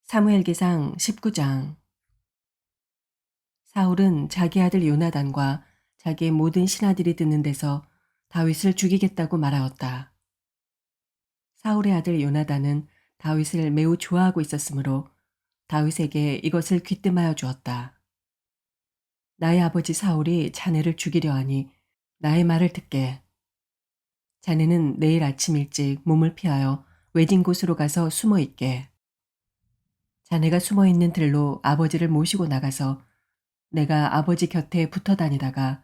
사무엘기상 19장. 사울은 자기 아들 요나단과 자기의 모든 신하들이 듣는 데서 다윗을 죽이겠다고 말하였다. 사울의 아들 요나단은 다윗을 매우 좋아하고 있었으므로 다윗에게 이것을 귀뜸하여 주었다. 나의 아버지 사울이 자네를 죽이려 하니 나의 말을 듣게. 자네는 내일 아침 일찍 몸을 피하여 외진 곳으로 가서 숨어 있게. 자네가 숨어 있는 들로 아버지를 모시고 나가서 내가 아버지 곁에 붙어 다니다가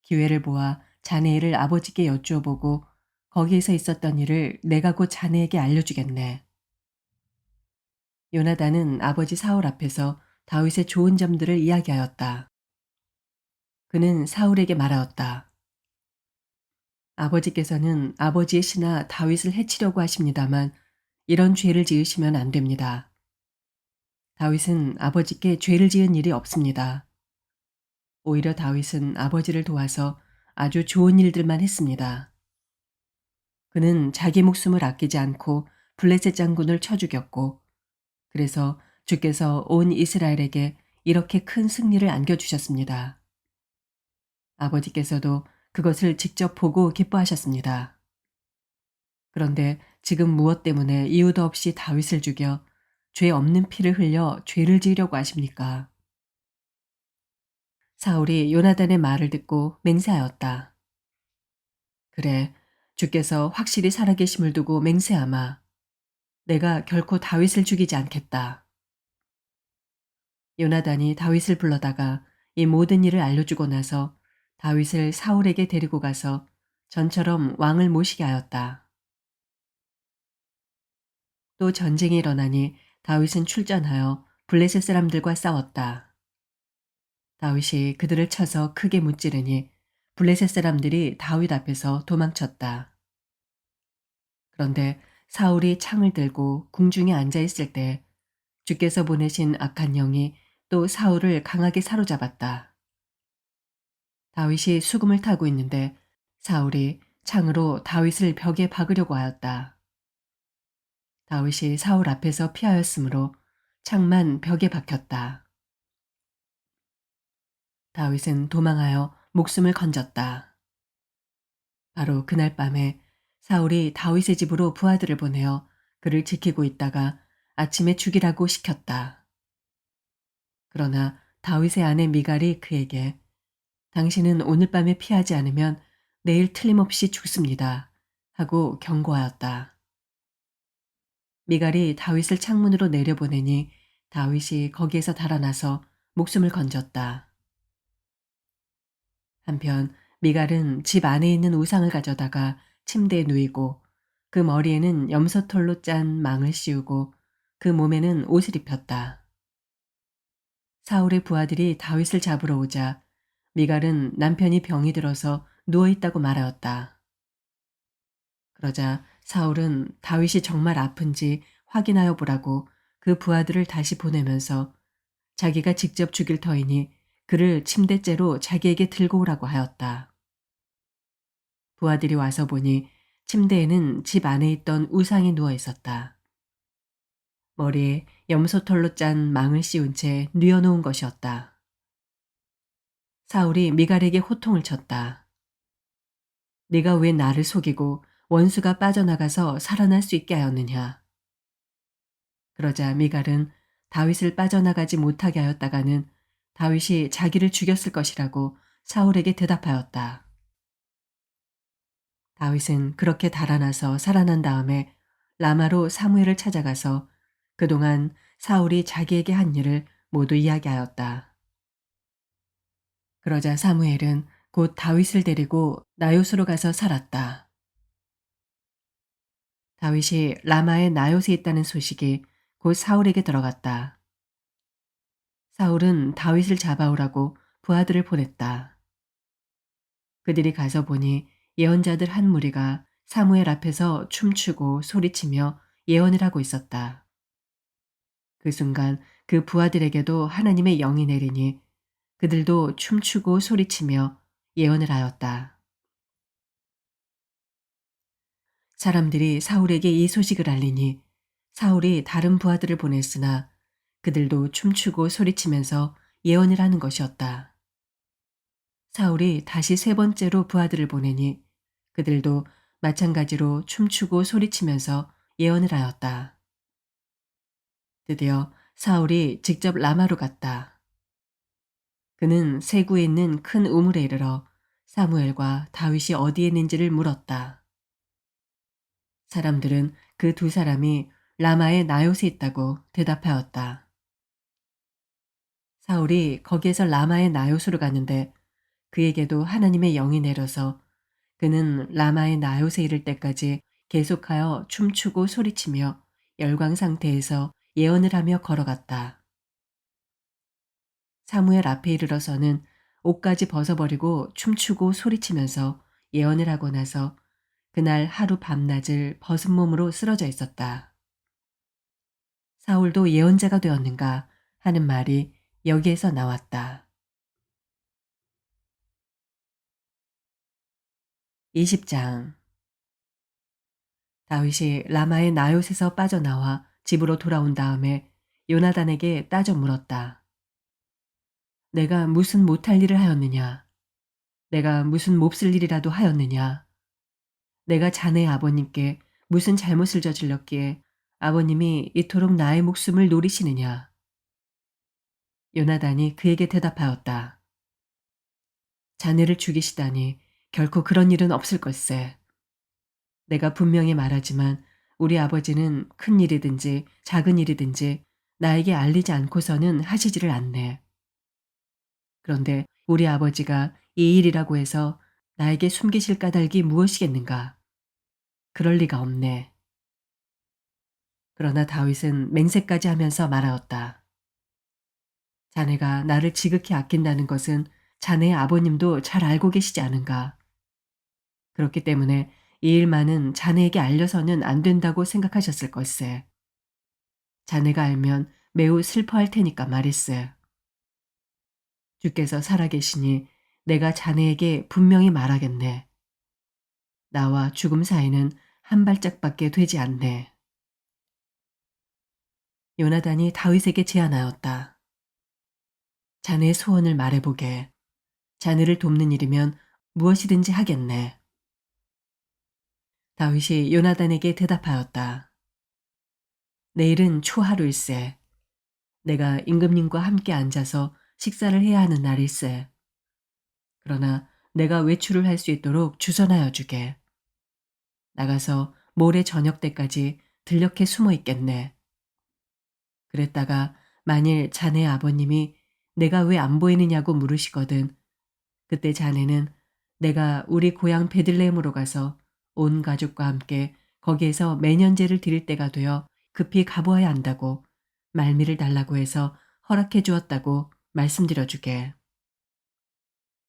기회를 보아 자네 일을 아버지께 여쭈어 보고 거기에서 있었던 일을 내가 곧 자네에게 알려주겠네. 요나단은 아버지 사울 앞에서 다윗의 좋은 점들을 이야기하였다. 그는 사울에게 말하였다. 아버지께서는 아버지의 신하 다윗을 해치려고 하십니다만 이런 죄를 지으시면 안 됩니다. 다윗은 아버지께 죄를 지은 일이 없습니다. 오히려 다윗은 아버지를 도와서 아주 좋은 일들만 했습니다. 그는 자기 목숨을 아끼지 않고 블레셋 장군을 쳐 죽였고 그래서 주께서 온 이스라엘에게 이렇게 큰 승리를 안겨주셨습니다. 아버지께서도 그것을 직접 보고 기뻐하셨습니다. 그런데 지금 무엇 때문에 이유도 없이 다윗을 죽여 죄 없는 피를 흘려 죄를 지으려고 하십니까? 사울이 요나단의 말을 듣고 맹세하였다. 그래, 주께서 확실히 살아계심을 두고 맹세하마. 내가 결코 다윗을 죽이지 않겠다. 요나단이 다윗을 불러다가 이 모든 일을 알려주고 나서 다윗을 사울에게 데리고 가서 전처럼 왕을 모시게 하였다. 또 전쟁이 일어나니 다윗은 출전하여 블레셋 사람들과 싸웠다. 다윗이 그들을 쳐서 크게 무찌르니 블레셋 사람들이 다윗 앞에서 도망쳤다. 그런데 사울이 창을 들고 궁중에 앉아 있을 때 주께서 보내신 악한 영이 또 사울을 강하게 사로잡았다. 다윗이 수금을 타고 있는데 사울이 창으로 다윗을 벽에 박으려고 하였다. 다윗이 사울 앞에서 피하였으므로 창만 벽에 박혔다. 다윗은 도망하여 목숨을 건졌다. 바로 그날 밤에 사울이 다윗의 집으로 부하들을 보내어 그를 지키고 있다가 아침에 죽이라고 시켰다. 그러나 다윗의 아내 미갈이 그에게 당신은 오늘 밤에 피하지 않으면 내일 틀림없이 죽습니다. 하고 경고하였다. 미갈이 다윗을 창문으로 내려보내니 다윗이 거기에서 달아나서 목숨을 건졌다. 한편 미갈은 집 안에 있는 우상을 가져다가 침대에 누이고 그 머리에는 염소털로 짠 망을 씌우고 그 몸에는 옷을 입혔다. 사울의 부하들이 다윗을 잡으러 오자 미갈은 남편이 병이 들어서 누워있다고 말하였다. 그러자 사울은 다윗이 정말 아픈지 확인하여 보라고 그 부하들을 다시 보내면서 자기가 직접 죽일 터이니 그를 침대째로 자기에게 들고 오라고 하였다. 부하들이 와서 보니 침대에는 집 안에 있던 우상이 누워 있었다. 머리에 염소털로 짠 망을 씌운 채 뉘어놓은 것이었다. 사울이 미갈에게 호통을 쳤다. 네가 왜 나를 속이고 원수가 빠져나가서 살아날 수 있게 하였느냐. 그러자 미갈은 다윗을 빠져나가지 못하게 하였다가는 다윗이 자기를 죽였을 것이라고 사울에게 대답하였다. 다윗은 그렇게 달아나서 살아난 다음에 라마로 사무엘을 찾아가서 그동안 사울이 자기에게 한 일을 모두 이야기하였다. 그러자 사무엘은 곧 다윗을 데리고 나요스로 가서 살았다. 다윗이 라마의 나요스에 있다는 소식이 곧 사울에게 들어갔다. 사울은 다윗을 잡아오라고 부하들을 보냈다. 그들이 가서 보니 예언자들 한 무리가 사무엘 앞에서 춤추고 소리치며 예언을 하고 있었다. 그 순간 그 부하들에게도 하나님의 영이 내리니 그들도 춤추고 소리치며 예언을 하였다. 사람들이 사울에게 이 소식을 알리니 사울이 다른 부하들을 보냈으나 그들도 춤추고 소리치면서 예언을 하는 것이었다. 사울이 다시 세 번째로 부하들을 보내니 그들도 마찬가지로 춤추고 소리치면서 예언을 하였다. 드디어 사울이 직접 라마로 갔다. 그는 세구에 있는 큰 우물에 이르러 사무엘과 다윗이 어디에 있는지를 물었다. 사람들은 그 두 사람이 라마의 나요스에 있다고 대답하였다. 사울이 거기에서 라마의 나요스로 갔는데 그에게도 하나님의 영이 내려서 그는 라마의 나요스에 이를 때까지 계속하여 춤추고 소리치며 열광 상태에서 예언을 하며 걸어갔다. 사무엘 앞에 이르러서는 옷까지 벗어버리고 춤추고 소리치면서 예언을 하고 나서 그날 하루 밤낮을 벗은 몸으로 쓰러져 있었다. 사울도 예언자가 되었는가 하는 말이 여기에서 나왔다. 20장. 다윗이 라마의 나요스에서 빠져나와 집으로 돌아온 다음에 요나단에게 따져 물었다. 내가 무슨 못할 일을 하였느냐? 내가 무슨 몹쓸 일이라도 하였느냐? 내가 자네의 아버님께 무슨 잘못을 저질렀기에 아버님이 이토록 나의 목숨을 노리시느냐? 요나단이 그에게 대답하였다. 자네를 죽이시다니 결코 그런 일은 없을 걸세. 내가 분명히 말하지만 우리 아버지는 큰 일이든지 작은 일이든지 나에게 알리지 않고서는 하시지를 않네. 그런데 우리 아버지가 이 일이라고 해서 나에게 숨기실 까닭이 무엇이겠는가? 그럴 리가 없네. 그러나 다윗은 맹세까지 하면서 말하였다. 자네가 나를 지극히 아낀다는 것은 자네의 아버님도 잘 알고 계시지 않은가? 그렇기 때문에 이 일만은 자네에게 알려서는 안 된다고 생각하셨을 걸세. 자네가 알면 매우 슬퍼할 테니까 말일세. 주께서 살아계시니 내가 자네에게 분명히 말하겠네. 나와 죽음 사이는 한 발짝밖에 되지 않네. 요나단이 다윗에게 제안하였다. 자네의 소원을 말해보게. 자네를 돕는 일이면 무엇이든지 하겠네. 다윗이 요나단에게 대답하였다. 내일은 초하루일세. 내가 임금님과 함께 앉아서 식사를 해야 하는 날일세. 그러나 내가 외출을 할 수 있도록 주선하여 주게. 나가서 모레 저녁 때까지 들녘에 숨어 있겠네. 그랬다가 만일 자네 아버님이 내가 왜 안 보이느냐고 물으시거든. 그때 자네는 내가 우리 고향 베들레헴으로 가서 온 가족과 함께 거기에서 매년제를 드릴 때가 되어 급히 가보아야 한다고 말미를 달라고 해서 허락해 주었다고 말씀드려 주게.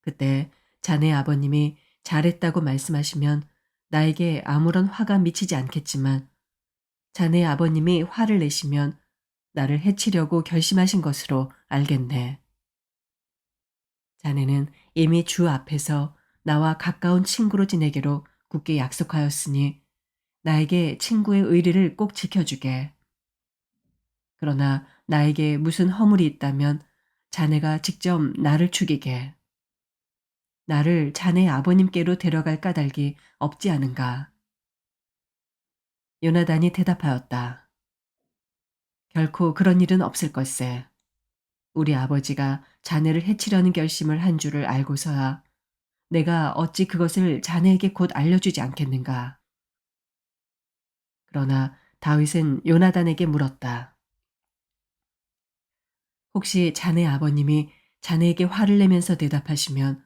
그때 자네 아버님이 잘했다고 말씀하시면 나에게 아무런 화가 미치지 않겠지만 자네 아버님이 화를 내시면 나를 해치려고 결심하신 것으로 알겠네. 자네는 이미 주 앞에서 나와 가까운 친구로 지내기로 굳게 약속하였으니 나에게 친구의 의리를 꼭 지켜주게. 그러나 나에게 무슨 허물이 있다면 자네가 직접 나를 죽이게. 나를 자네 아버님께로 데려갈 까닭이 없지 않은가. 요나단이 대답하였다. 결코 그런 일은 없을 걸세. 우리 아버지가 자네를 해치려는 결심을 한 줄을 알고서야 내가 어찌 그것을 자네에게 곧 알려주지 않겠는가. 그러나 다윗은 요나단에게 물었다. 혹시 자네 아버님이 자네에게 화를 내면서 대답하시면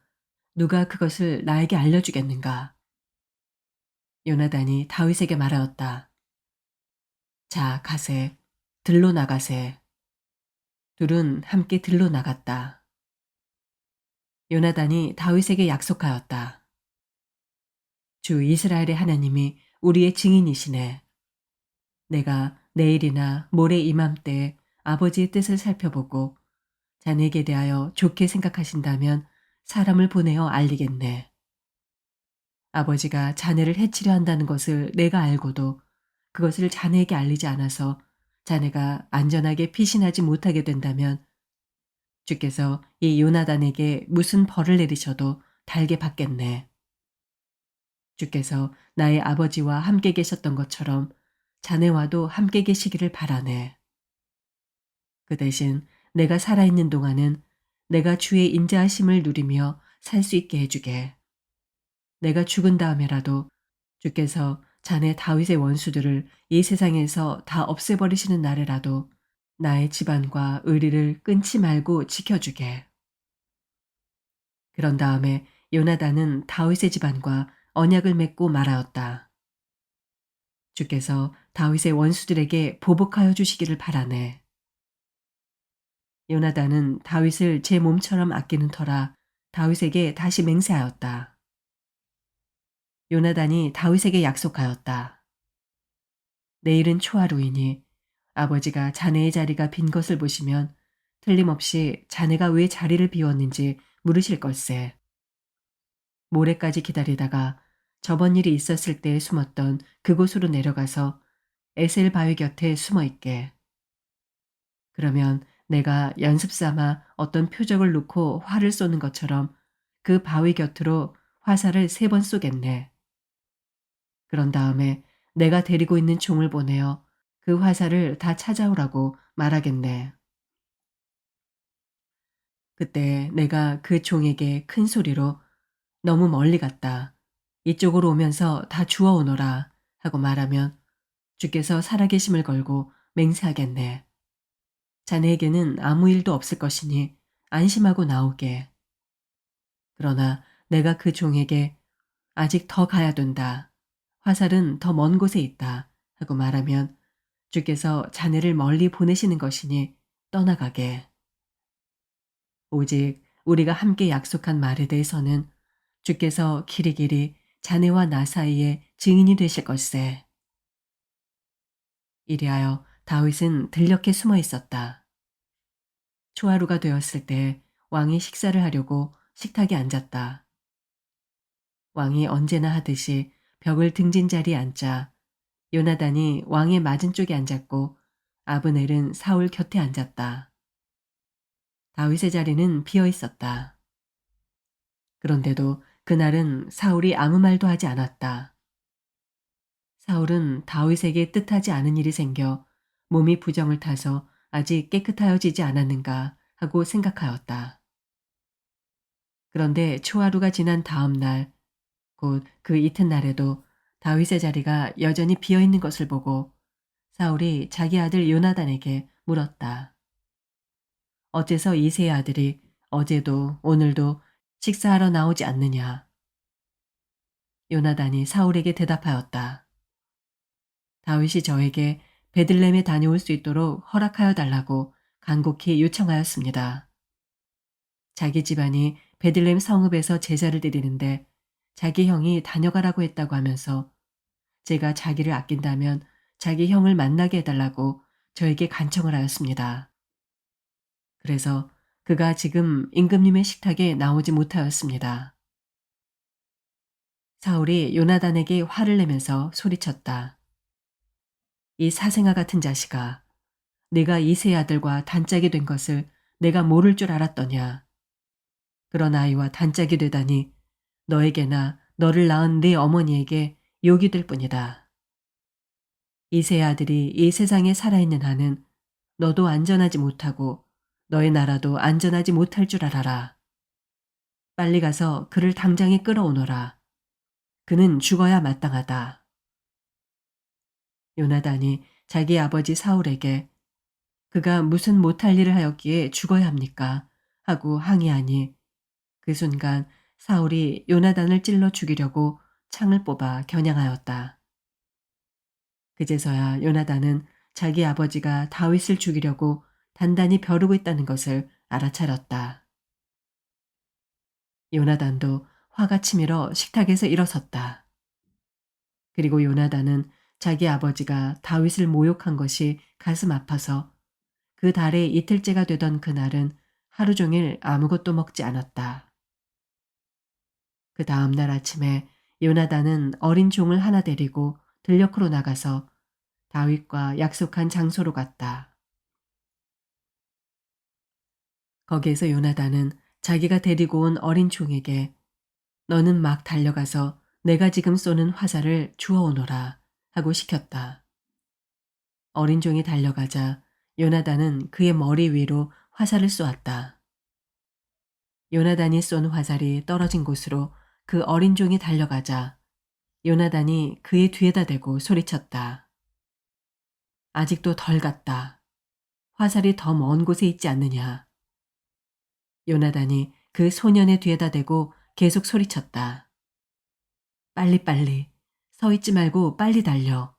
누가 그것을 나에게 알려주겠는가? 요나단이 다윗에게 말하였다. 자, 가세. 들로 나가세. 둘은 함께 들로 나갔다. 요나단이 다윗에게 약속하였다. 주 이스라엘의 하나님이 우리의 증인이시네. 내가 내일이나 모레 이맘때에 아버지의 뜻을 살펴보고 자네에게 대하여 좋게 생각하신다면 사람을 보내어 알리겠네. 아버지가 자네를 해치려 한다는 것을 내가 알고도 그것을 자네에게 알리지 않아서 자네가 안전하게 피신하지 못하게 된다면 주께서 이 요나단에게 무슨 벌을 내리셔도 달게 받겠네. 주께서 나의 아버지와 함께 계셨던 것처럼 자네와도 함께 계시기를 바라네. 그 대신 내가 살아있는 동안은 내가 주의 인자하심을 누리며 살 수 있게 해주게. 내가 죽은 다음에라도 주께서 자네 다윗의 원수들을 이 세상에서 다 없애버리시는 날에라도 나의 집안과 의리를 끊지 말고 지켜주게. 그런 다음에 요나단은 다윗의 집안과 언약을 맺고 말하였다. 주께서 다윗의 원수들에게 보복하여 주시기를 바라네. 요나단은 다윗을 제 몸처럼 아끼는 터라 다윗에게 다시 맹세하였다. 요나단이 다윗에게 약속하였다. 내일은 초하루이니 아버지가 자네의 자리가 빈 것을 보시면 틀림없이 자네가 왜 자리를 비웠는지 물으실 걸세. 모레까지 기다리다가 저번 일이 있었을 때 숨었던 그곳으로 내려가서 에셀 바위 곁에 숨어 있게. 그러면 내가 연습 삼아 어떤 표적을 놓고 활을 쏘는 것처럼 그 바위 곁으로 화살을 3번 쏘겠네. 그런 다음에 내가 데리고 있는 총을 보내어 그 화살을 다 찾아오라고 말하겠네. 그때 내가 그 종에게 큰 소리로 너무 멀리 갔다. 이쪽으로 오면서 다 주워 오너라 하고 말하면 주께서 살아계심을 걸고 맹세하겠네. 자네에게는 아무 일도 없을 것이니 안심하고 나오게. 그러나 내가 그 종에게 아직 더 가야 된다. 화살은 더 먼 곳에 있다. 하고 말하면 주께서 자네를 멀리 보내시는 것이니 떠나가게. 오직 우리가 함께 약속한 말에 대해서는 주께서 길이길이 자네와 나 사이에 증인이 되실 걸세. 이리하여 다윗은 들녘에 숨어 있었다. 초하루가 되었을 때 왕이 식사를 하려고 식탁에 앉았다. 왕이 언제나 하듯이 벽을 등진 자리에 앉자 요나단이 왕의 맞은쪽에 앉았고 아브넬은 사울 곁에 앉았다. 다윗의 자리는 비어 있었다. 그런데도 그날은 사울이 아무 말도 하지 않았다. 사울은 다윗에게 뜻하지 않은 일이 생겨 몸이 부정을 타서 아직 깨끗하여지지 않았는가 하고 생각하였다. 그런데 초하루가 지난 다음 날, 곧 그 이튿날에도 다윗의 자리가 여전히 비어 있는 것을 보고 사울이 자기 아들 요나단에게 물었다. 어째서 이새의 아들이 어제도 오늘도 식사하러 나오지 않느냐? 요나단이 사울에게 대답하였다. 다윗이 저에게 베들레헴에 다녀올 수 있도록 허락하여 달라고 간곡히 요청하였습니다. 자기 집안이 베들레헴 성읍에서 제사를 드리는데 자기 형이 다녀가라고 했다고 하면서 제가 자기를 아낀다면 자기 형을 만나게 해달라고 저에게 간청을 하였습니다. 그래서 그가 지금 임금님의 식탁에 나오지 못하였습니다. 사울이 요나단에게 화를 내면서 소리쳤다. 이 사생아 같은 자식아, 네가 이새의 아들과 단짝이 된 것을 내가 모를 줄 알았더냐. 그런 아이와 단짝이 되다니 너에게나 너를 낳은 네 어머니에게 욕이 될 뿐이다. 이새의 아들이 이 세상에 살아있는 한은 너도 안전하지 못하고 너의 나라도 안전하지 못할 줄 알아라. 빨리 가서 그를 당장에 끌어오너라. 그는 죽어야 마땅하다. 요나단이 자기 아버지 사울에게 그가 무슨 못할 일을 하였기에 죽어야 합니까? 하고 항의하니 그 순간 사울이 요나단을 찔러 죽이려고 창을 뽑아 겨냥하였다. 그제서야 요나단은 자기 아버지가 다윗을 죽이려고 단단히 벼르고 있다는 것을 알아차렸다. 요나단도 화가 치밀어 식탁에서 일어섰다. 그리고 요나단은 자기 아버지가 다윗을 모욕한 것이 가슴 아파서 그 달의 이틀째가 되던 그날은 하루 종일 아무것도 먹지 않았다. 그 다음 날 아침에 요나단은 어린 종을 하나 데리고 들녘으로 나가서 다윗과 약속한 장소로 갔다. 거기에서 요나단은 자기가 데리고 온 어린 종에게 너는 막 달려가서 내가 지금 쏘는 화살을 주워 오너라 하고 시켰다. 어린 종이 달려가자 요나단은 그의 머리 위로 화살을 쏘았다. 요나단이 쏜 화살이 떨어진 곳으로 그 어린 종이 달려가자 요나단이 그의 뒤에다 대고 소리쳤다. 아직도 덜 갔다. 화살이 더 먼 곳에 있지 않느냐. 요나단이 그 소년의 뒤에다 대고 계속 소리쳤다. 빨리빨리. 서 있지 말고 빨리 달려.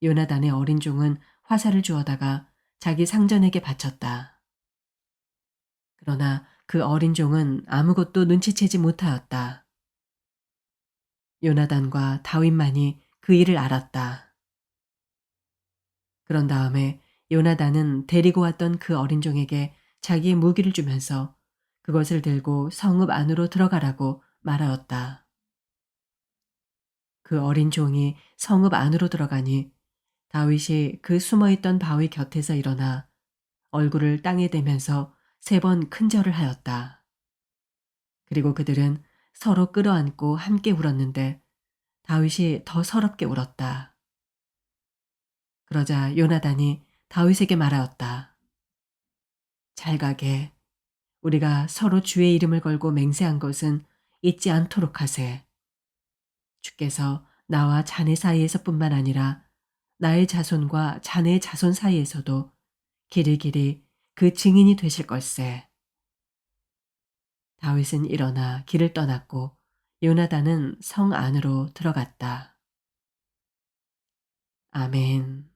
요나단의 어린 종은 화살을 주워다가 자기 상전에게 바쳤다. 그러나 그 어린 종은 아무것도 눈치채지 못하였다. 요나단과 다윗만이 그 일을 알았다. 그런 다음에 요나단은 데리고 왔던 그 어린 종에게 자기의 무기를 주면서 그것을 들고 성읍 안으로 들어가라고 말하였다. 그 어린 종이 성읍 안으로 들어가니 다윗이 그 숨어있던 바위 곁에서 일어나 얼굴을 땅에 대면서 3번 큰 절을 하였다. 그리고 그들은 서로 끌어안고 함께 울었는데 다윗이 더 서럽게 울었다. 그러자 요나단이 다윗에게 말하였다. 잘 가게. 우리가 서로 주의 이름을 걸고 맹세한 것은 잊지 않도록 하세. 주께서 나와 자네 사이에서뿐만 아니라 나의 자손과 자네의 자손 사이에서도 길이길이 그 증인이 되실 걸세. 다윗은 일어나 길을 떠났고 요나단은 성 안으로 들어갔다. 아멘.